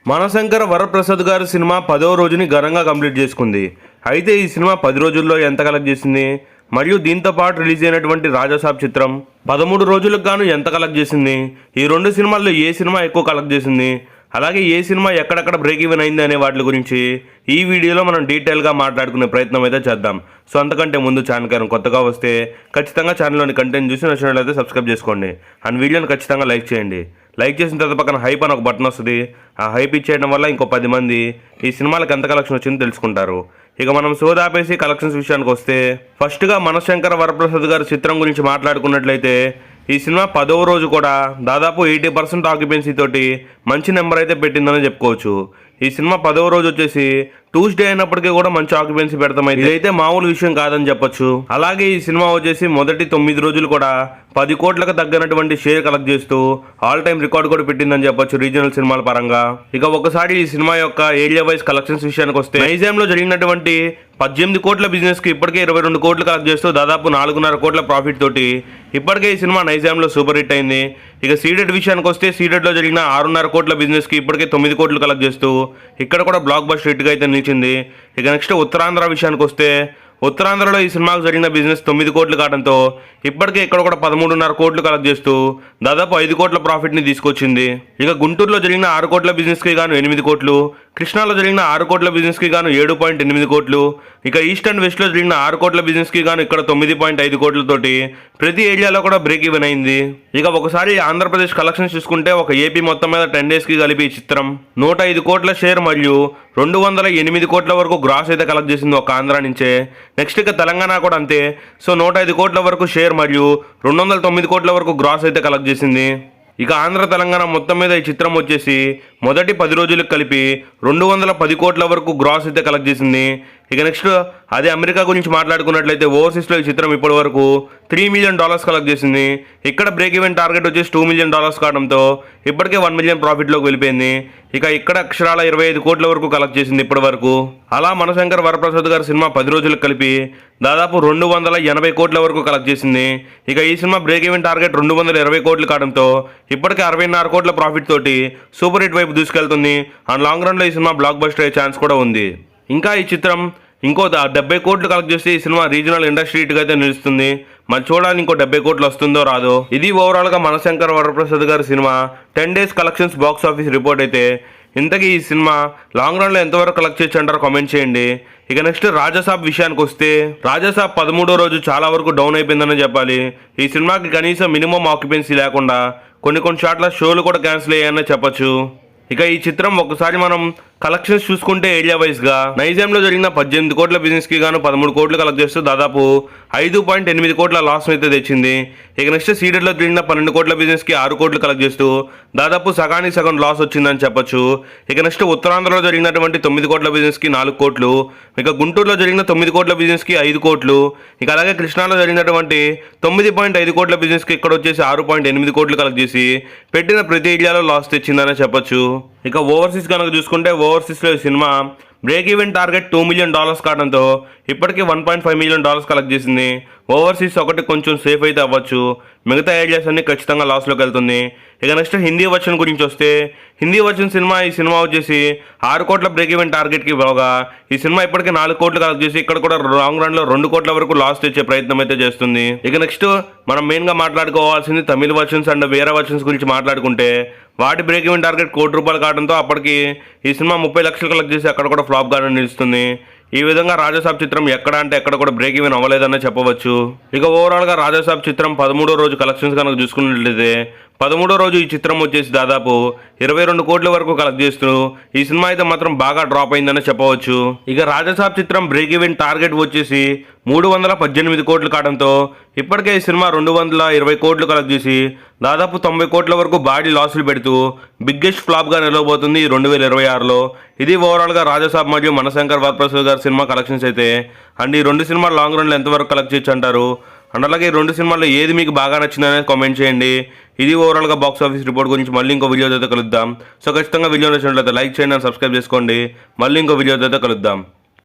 మనశంకర వరప్రసాద్ గారి సినిమా 10వ రోజుని ఘనంగా కంప్లీట్ చేసుకుంది. అయితే ఈ సినిమా 10 రోజుల్లో ఎంత కలెక్ట్ చేసింది, మరియు దీంతో పాటు రిలీజ్ అయినటువంటి రాజాసాబ్ చిత్రం 13 రోజులకు గాను ఎంత కలెక్ట్ చేసింది, ఈ రెండు సినిమాల్లో ఏ సినిమా ఎక్కువ కలెక్ట్ చేసింది, అలాగే ఏ సినిమా ఎక్కడెక్కడ బ్రేక్ ఈవెన్ అయింది అనే వాటి గురించి ఈ వీడియోలో మనం డీటెయిల్గా మాట్లాడుకునే ప్రయత్నం అయితే చేద్దాం. సో అంతకంటే ముందు ఛానల్ కొత్తగా వస్తే ఖచ్చితంగా ఛానల్లోని కంటెంట్ చూసి నచ్చినట్లయితే సబ్స్క్రైబ్ చేసుకోండి అండ్ వీడియోని ఖచ్చితంగా లైక్ చేయండి. లైక్ చేసిన తర్వాత పక్కన హైప్ అని ఒక బటన్ వస్తుంది. ఆ హైప్ ఇచ్చేయడం వల్ల ఇంకో 10 మంది ఈ సినిమాలకు ఎంత కలెక్షన్ వచ్చిందో తెలుసుకుంటారు. ఇక మనం సోదాపేసి కలెక్షన్స్ విషయానికి వస్తే ఫస్ట్గా మనశంకర వరప్రసాద్ గారి చిత్రం గురించి మాట్లాడుకున్నట్లయితే ఈ సినిమా 10వ రోజు కూడా దాదాపు 80% ఆక్యుపెన్సీ తోటి మంచి నెంబర్ అయితే పెట్టిందని చెప్పుకోవచ్చు. ఈ సినిమా 10వ రోజు వచ్చేసి ట్యూస్డే అయినప్పటికీ కూడా మంచి ఆక్యుపెన్సీ పెడతామైతే ఇదైతే మామూలు విషయం కాదని చెప్పొచ్చు. అలాగే ఈ సినిమా వచ్చేసి మొదటి 9 రోజులు కూడా 10 కోట్లకు తగ్గినటువంటి షేర్ కలెక్ట్ చేస్తూ ఆల్ టైమ్ రికార్డు కూడా పెట్టిందని చెప్పొచ్చు రీజనల్ సినిమాల పరంగా. ఇక ఒకసారి ఈ సినిమా యొక్క ఏరియా వైజ్ కలెక్షన్స్ విషయానికి వస్తే నైజాంలో జరిగినటువంటి 18 కోట్ల బిజినెస్ కి ఇప్పటికే 22 కోట్లు కలెక్ట్ చేస్తూ దాదాపు 4.5 కోట్ల ప్రాఫిట్ తోటి ఇప్పటికే ఈ సినిమా నైజాంలో సూపర్ హిట్ అయింది. ఇక సీడెడ్ విషయానికి వస్తే సీడెడ్లో జరిగిన 6.5 కోట్ల బిజినెస్ కి ఇప్పటికే 9 కోట్లు కలెక్ట్ చేస్తూ ఇక్కడ కూడా బ్లాక్ బస్టర్ హిట్గా అయితే నిలిచింది. ఇక నెక్స్ట్ ఉత్తరాంధ్ర విషయానికి వస్తే ఉత్తరాంధ్రలో ఈ సినిమాకు జరిగిన బిజినెస్ 9 కోట్లు కావడంతో ఇప్పటికే ఇక్కడ కూడా 13.5 కోట్లు కలెక్ట్ చేస్తూ దాదాపు 5 కోట్ల ప్రాఫిట్ని తీసుకొచ్చింది. ఇక గుంటూరులో జరిగిన 6 కోట్ల బిజినెస్కి గాను 8 కోట్లు, కృష్ణాలో జరిగిన 6 కోట్ల బిజినెస్కి గాను 7.8 కోట్లు, ఇక ఈస్ట్ అండ్ వెస్ట్లో జరిగిన 6 కోట్ల బిజినెస్కి గాను ఇక్కడ 9.5 కోట్లతోటి ప్రతి ఏరియాలో కూడా బ్రేక్ ఈవెన్ అయింది. ఇక ఒకసారి ఆంధ్రప్రదేశ్ కలెక్షన్స్ చూసుకుంటే ఒక ఏపీ మొత్తం మీద 10 డేస్కి కలిపి ఈ చిత్రం 105 కోట్ల షేర్ మరియు 208 కోట్ల వరకు గ్రాస్ అయితే కలెక్ట్ చేసింది ఒక ఆంధ్ర నుంచే. నెక్స్ట్ ఇక తెలంగాణ కూడా అంతే. సో 105 కోట్ల వరకు షేర్ మరియు 209 కోట్ల వరకు గ్రాస్ అయితే కలెక్ట్ చేసింది. ఇక ఆంధ్ర తెలంగాణ మొత్తం మీద ఈ చిత్రం వచ్చేసి మొదటి 10 రోజులకు కలిపి 210 కోట్ల వరకు గ్రాస్ అయితే కలెక్ట్ చేసింది. ఇక నెక్స్ట్ అదే అమెరికా గురించి మాట్లాడుకున్నట్లయితే ఓవర్సీస్లో ఈ చిత్రం ఇప్పటి వరకు $3 మిలియన్ కలెక్ట్ చేసింది. ఇక్కడ బ్రేక్ ఈవెన్ టార్గెట్ వచ్చేసి $2 మిలియన్ కావడంతో ఇప్పటికే 1 మిలియన్ ప్రాఫిట్లోకి వెళ్ళిపోయింది. ఇక ఇక్కడ అక్షరాల 25 కోట్ల వరకు కలెక్ట్ చేసింది ఇప్పటి వరకు. అలా మనశంకర్ వరప్రసాద్ గారి సినిమా 10 రోజులకు కలిపి దాదాపు 280 కోట్ల వరకు కలెక్ట్ చేసింది. ఇక ఈ సినిమా బ్రేక్ ఈవెన్ టార్గెట్ 220 కోట్లు కావడంతో ఇప్పటికే 66 కోట్ల ప్రాఫిట్ తోటి సూపర్ హిట్ వైపు దూసుకెళ్తుంది. అండ్ లాంగ్ రన్లో ఈ సినిమా బ్లాక్ బస్టర్ అయ్యే ఛాన్స్ కూడా ఉంది. ఇంకా ఈ చిత్రం ఇంకో 70 కోట్లు కలెక్ట్ చేస్తే ఈ సినిమా రీజనల్ ఇండస్ట్రీ హిట్గా అయితే నిలుస్తుంది. మరి చూడాలి ఇంకో 70 కోట్లు వస్తుందో రాదో. ఇది ఓవరాల్గా మనశంకర్ వరప్రసాద్ గారి cinema 10 days collections box office report అయితే. ఇంతకీ ఈ సినిమా లాంగ్ రన్లో ఎంతవరకు కలెక్ట్ చేయొచ్చు అంటారో కామెంట్ చేయండి. ఇక నెక్స్ట్ రాజాసాబ్ విషయానికి వస్తే రాజాసాబ్ 13వ రోజు చాలా వరకు డౌన్ అయిపోయిందని చెప్పాలి. ఈ సినిమాకి కనీసం మినిమం ఆక్యుపెన్సీ లేకుండా కొన్ని చోట్ల షోలు కూడా క్యాన్సిల్ అయ్యాయని చెప్పొచ్చు. ఇక ఈ చిత్రం ఒకసారి మనం కలెక్షన్స్ చూసుకుంటే ఏరియా వైజ్గా నైజాంలో జరిగిన 18 కోట్ల బిజినెస్కి గాను 13 కోట్లు కలెక్ట్ చేస్తూ దాదాపు 5.8 కోట్ల లాస్ అయితే తెచ్చింది. ఇక నెక్స్ట్ సీడెడ్లో జరిగిన 12 కోట్ల బిజినెస్కి 6 కోట్లు కలెక్ట్ చేస్తూ దాదాపు సగానికి సగం లాస్ వచ్చిందని చెప్పొచ్చు. ఇక నెక్స్ట్ ఉత్తరాంధ్రలో జరిగినటువంటి 9 కోట్ల బిజినెస్కి 4 కోట్లు, ఇక గుంటూరులో జరిగిన 9 కోట్ల బిజినెస్కి 5 కోట్లు, ఇక అలాగే కృష్ణాలో జరిగినటువంటి 9.5 కోట్ల బిజినెస్కి ఇక్కడ వచ్చేసి 6.8 కోట్లు కలెక్ట్ చేసి పెట్టిన ప్రతి ఏరియాలో లాస్ తెచ్చిందని చెప్పొచ్చు. ఇక ఓవర్సీస్ కనుక చూసుకుంటే ఓవర్సీస్లో ఈ cinema break even target $2 million కావడంతో ఇప్పటికే $1.5 మిలియన్ కలెక్ట్ చేసింది. ఓవర్సీస్ ఒకటి కొంచెం సేఫ్ అయితే అవ్వచ్చు, మిగతా ఏరియాస్ అన్ని ఖచ్చితంగా లాస్లోకి వెళ్తుంది. ఇక నెక్స్ట్ హిందీ వర్షన్ గురించి వస్తే హిందీ వర్షన్ ఈ సినిమా వచ్చేసి 6 కోట్ల బ్రేక్ ఈవెన్ టార్గెట్కి పోగా ఈ సినిమా ఇప్పటికే 4 కోట్లు కలెక్ట్ చేసి ఇక్కడ కూడా లాంగ్ రన్లో 2 కోట్ల వరకు లాస్ తెచ్చే ప్రయత్నం అయితే చేస్తుంది. ఇక నెక్స్ట్ మనం మెయిన్గా మాట్లాడుకోవాల్సింది తమిళ వర్షన్స్ అండ్ వేరే వర్షన్స్ గురించి మాట్లాడుకుంటే వాటి బ్రేక్ ఈవెన్ టార్గెట్ ₹1 కావడంతో అప్పటికి ఈ సినిమా 30 లక్షలు కలెక్ట్ చేసి అక్కడ కూడా ఫ్లాప్ గానే నిలుస్తుంది. ఈ విధంగా రాజాసాబ్ చిత్రం ఎక్కడ అంటే ఎక్కడ కూడా బ్రేక్ ఈవెన్ అవ్వలేదనే చెప్పవచ్చు. ఇక ఓవరాల్గా రాజాసాబ్ చిత్రం 13వ రోజు కలెక్షన్స్ కనుక చూసుకున్నట్లయితే 13వ రోజు ఈ చిత్రం వచ్చేసి దాదాపు 22 కోట్ల వరకు కలెక్ట్ చేస్తూ ఈ సినిమా అయితే మాత్రం బాగా డ్రాప్ అయిందని చెప్పవచ్చు. ఇక రాజాసాబ్ చిత్రం బ్రేక్ ఈవెన్ టార్గెట్ వచ్చేసి 318 కోట్లు కావడంతో ఇప్పటికే ఈ సినిమా 220 కోట్లు కలెక్ట్ చేసి దాదాపు 90 కోట్ల వరకు బాడీ లాసులు పెడుతూ బిగ్గెస్ట్ ఫ్లాప్గా నిలవబోతుంది 2026లో. ఇది ఓవరాల్గా రాజాసాబ్ మరియు మనశంకర్ వరప్రసాద్ గారి సినిమా కలెక్షన్స్ అయితే. అండ్ ఈ 2 సినిమాలు లాంగ్ రన్లో ఎంతవరకు కలెక్ట్ చేయొచ్చు అంటారు, అండ్ అలాగే ఈ 2 సినిమాల్లో ఏది మీకు బాగా నచ్చిందనేది కామెంట్ చేయండి. ఇది ఓవరాల్గా బాక్స్ ఆఫీస్ రిపోర్ట్ గురించి మళ్ళీ ఇంకో వీడియో అయితే కలుద్దాం. సో ఖచ్చితంగా వీడియో నచ్చినట్లయితే లైక్ చేయండి, సబ్స్క్రైబ్ చేసుకోండి. మళ్ళీ ఇంకో వీడియో అయితే కలుద్దాం.